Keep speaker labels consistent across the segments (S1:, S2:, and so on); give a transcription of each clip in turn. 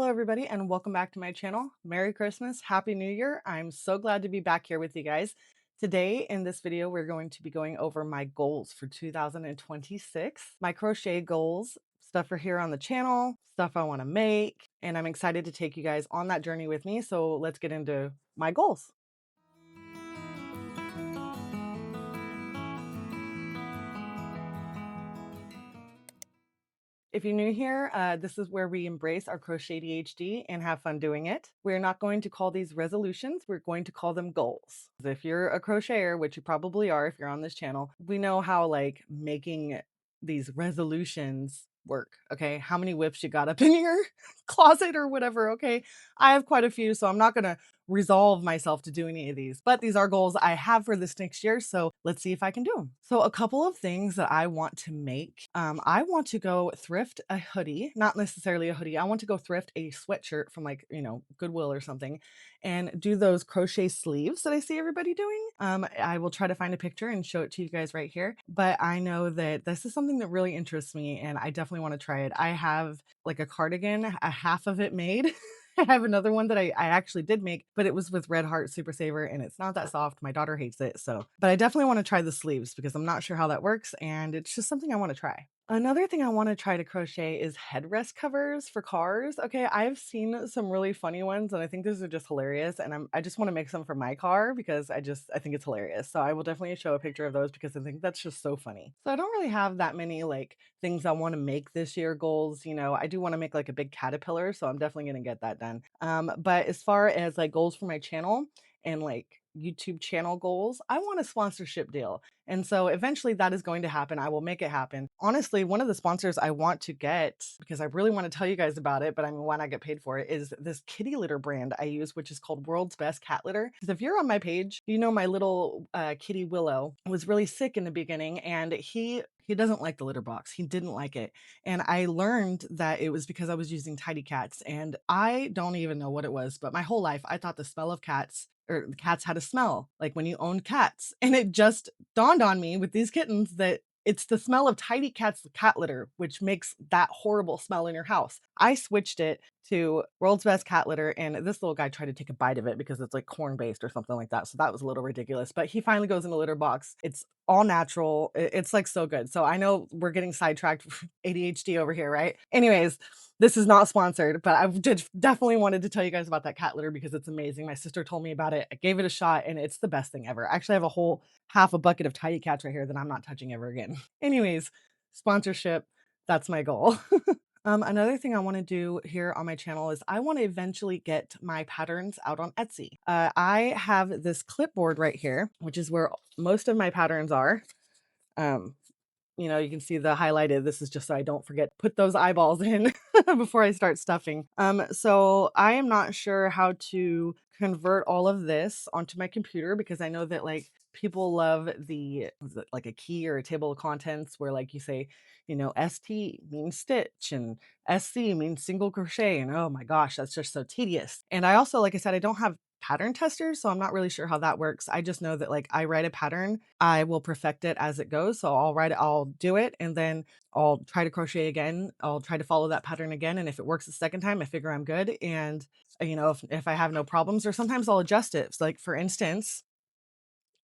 S1: Hello, everybody, and welcome back to my channel. Merry Christmas, Happy New Year. I'm so glad to be back here with you guys. Today, in this video, we're going to be going over my goals for 2026, my crochet goals, stuff for here on the channel, stuff I want to make, and I'm excited to take you guys on that journey with me. So let's get into my goals. If you're new here, this is where we embrace our crochet ADHD and have fun doing it. We're not going to call these resolutions, we're going to call them goals. If you're a crocheter, which you probably are if you're on this channel, we know how like making these resolutions work. Okay. How many whips you got up in your closet or whatever. Okay. I have quite a few, so I'm not going to resolve myself to do any of these, but these are goals I have for this next year. So let's see if I can do them. So a couple of things that I want to make. I want to go thrift a hoodie, not necessarily a hoodie. I want to go thrift a sweatshirt from like, Goodwill or something and do those crochet sleeves that I see everybody doing. I will try to find a picture and show it to you guys right here. But I know that this is something that really interests me and I definitely want to try it. I have like a cardigan, a half of it made. I have another one that I actually did make, but it was with Red Heart Super Saver and it's not that soft. My daughter hates it. But I definitely want to try the sleeves because I'm not sure how that works and it's just something I want to try. Another thing I want to try to crochet is headrest covers for cars. Okay, I've seen some really funny ones and I think those are just hilarious and I just want to make some for my car because I think it's hilarious. So I will definitely show a picture of those because I think that's just so funny. So I don't really have that many like things I want to make this year goals. I do want to make like a big caterpillar, so I'm definitely going to get that done. But as far as like goals for my channel and like YouTube channel goals, I want a sponsorship deal. And so eventually that is going to happen. I will make it happen. Honestly, one of the sponsors I want to get, because I really want to tell you guys about it, but I mean, why not get paid for it, is this kitty litter brand I use, which is called World's Best Cat Litter. Because if you're on my page, you know my little kitty Willow was really sick in the beginning and he doesn't like the litter box. He didn't like it. And I learned that it was because I was using Tidy Cats. And I don't even know what it was, but my whole life I thought the smell of cats or the cats had a smell like when you owned cats. And it just dawned on me with these kittens that it's the smell of Tidy Cat's cat litter, which makes that horrible smell in your house. I switched it to World's Best Cat Litter, and this little guy tried to take a bite of it because it's like corn based or something like that. So that was a little ridiculous. But he finally goes in the litter box. It's all natural. It's like so good. So I know we're getting sidetracked ADHD over here, right? Anyways, this is not sponsored, but I definitely wanted to tell you guys about that cat litter because it's amazing. My sister told me about it. I gave it a shot and it's the best thing ever. I actually have a whole half a bucket of Tidy Cats right here that I'm not touching ever again. Anyways, sponsorship, that's my goal. Another thing I want to do here on my channel is I want to eventually get my patterns out on Etsy. I have this clipboard right here, which is where most of my patterns are. You can see the highlighted. This is just so I don't forget, put those eyeballs in before I start stuffing. So I am not sure how to convert all of this onto my computer because I know that like people love like a key or a table of contents where like you say, ST means stitch and SC means single crochet. And oh my gosh, that's just so tedious. And I also, like I said, I don't have pattern testers, so I'm not really sure how that works. I just know that like I write a pattern, I will perfect it as it goes. So I'll do it and then I'll try to crochet again. I'll try to follow that pattern again. And if it works the second time, I figure I'm good. And if I have no problems, or sometimes I'll adjust it. So like for instance,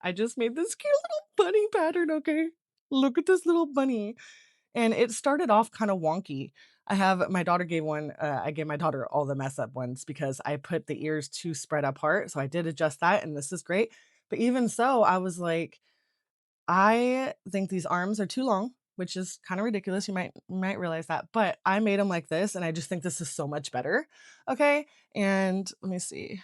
S1: I just made this cute little bunny pattern. Okay. Look at this little bunny. And it started off kind of wonky. My daughter I gave my daughter all the mess up ones because I put the ears too spread apart. So I did adjust that and this is great. But even so, I was like, I think these arms are too long, which is kind of ridiculous. You might realize that, but I made them like this and I just think this is so much better. Okay. And let me see.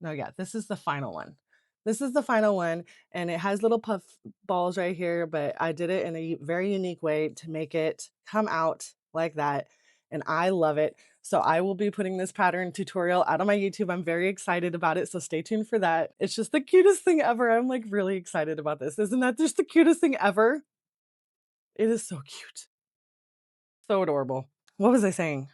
S1: No, yeah, this is the final one. This is the final one, and it has little puff balls right here, but I did it in a very unique way to make it come out like that, and I love it. So I will be putting this pattern tutorial out on my YouTube. I'm very excited about it, so stay tuned for that. It's just the cutest thing ever. I'm like really excited about this. Isn't that just the cutest thing ever? It is so cute. So adorable. What was I saying?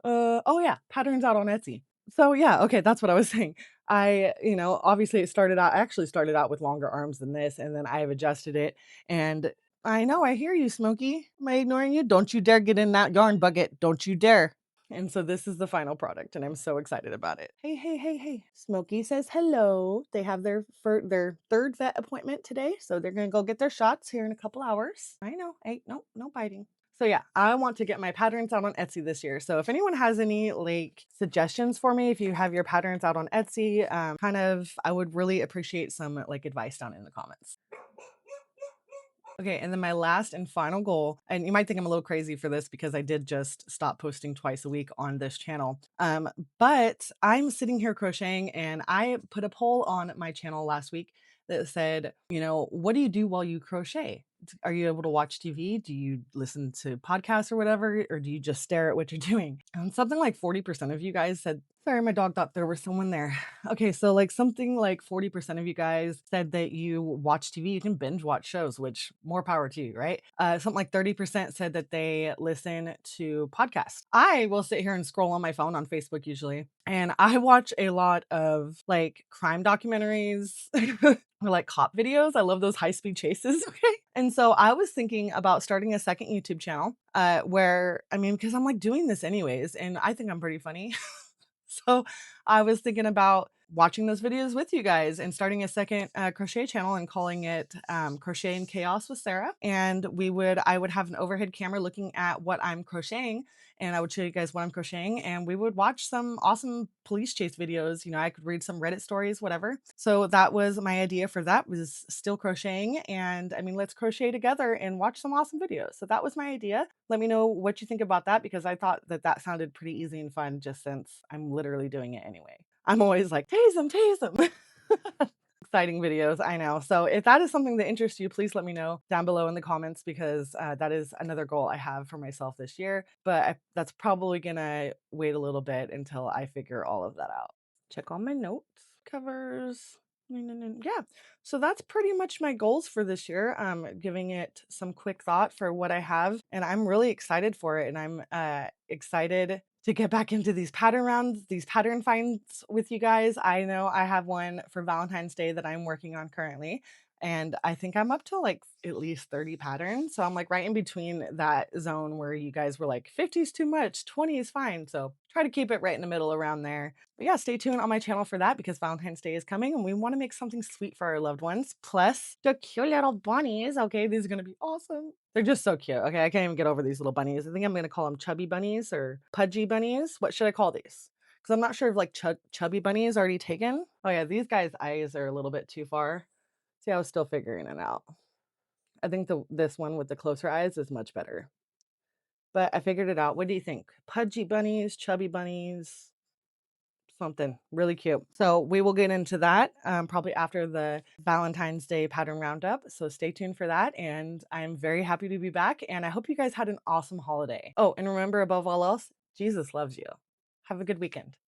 S1: Oh yeah, patterns out on Etsy. So yeah, okay, that's what I was saying. Obviously I actually started out with longer arms than this, and then I've adjusted it. And I know I hear you, Smokey. Am I ignoring you? Don't you dare get in that yarn bucket. Don't you dare. And so this is the final product, and I'm so excited about it. Hey, hey, hey, hey. Smokey says hello. They have their third vet appointment today, so they're gonna go get their shots here in a couple hours. I know. Hey, no biting. So yeah, I want to get my patterns out on Etsy this year. So if anyone has any like suggestions for me, if you have your patterns out on Etsy, I would really appreciate some like advice down in the comments. Okay, and then my last and final goal, and you might think I'm a little crazy for this because I did just stop posting twice a week on this channel. But I'm sitting here crocheting and I put a poll on my channel last week that said, what do you do while you crochet? Are you able to watch TV? Do you listen to podcasts or whatever? Or do you just stare at what you're doing? And something like 40% of you guys said, sorry, my dog thought there was someone there. Okay, so like something like 40% of you guys said that you watch TV, you can binge watch shows, which more power to you, right? Something like 30% said that they listen to podcasts. I will sit here and scroll on my phone on Facebook usually, and I watch a lot of like crime documentaries or like cop videos. I love those high-speed chases. Okay. And so I was thinking about starting a second YouTube channel because I'm like doing this anyways, and I think I'm pretty funny. So I was thinking about watching those videos with you guys and starting a second crochet channel and calling it Crochet and Chaos with Sarah. And I would have an overhead camera looking at what I'm crocheting, and I would show you guys what I'm crocheting, and we would watch some awesome police chase videos. I could read some Reddit stories, whatever. So that was my idea for that, was still crocheting. And I mean, let's crochet together and watch some awesome videos. So that was my idea. Let me know what you think about that, because I thought that sounded pretty easy and fun, just since I'm literally doing it anyway. I'm always like, tase them, tase them. Exciting videos, I know. So if that is something that interests you, please let me know down below in the comments, because that is another goal I have for myself this year. But that's probably going to wait a little bit until I figure all of that out. Check all my notes, covers. Yeah. So that's pretty much my goals for this year. Giving it some quick thought for what I have, and I'm really excited for it. And I'm excited to get back into these pattern rounds, these pattern finds with you guys. I know I have one for Valentine's Day that I'm working on currently, and I think I'm up to like at least 30 patterns. So I'm like right in between that zone where you guys were like 50 is too much, 20 is fine. So try to keep it right in the middle around there. But yeah, stay tuned on my channel for that, because Valentine's Day is coming and we want to make something sweet for our loved ones. Plus the cute little bunnies. Okay, these are going to be awesome. They're just so cute. Okay, I can't even get over these little bunnies. I think I'm going to call them chubby bunnies or pudgy bunnies. What should I call these? Because I'm not sure if like chubby bunny is already taken. Oh yeah, these guys' eyes are a little bit too far. See, I was still figuring it out. I think this one with the closer eyes is much better. But I figured it out. What do you think? Pudgy bunnies, chubby bunnies, something really cute. So we will get into that probably after the Valentine's Day pattern roundup. So stay tuned for that. And I'm very happy to be back. And I hope you guys had an awesome holiday. Oh, and remember, above all else, Jesus loves you. Have a good weekend.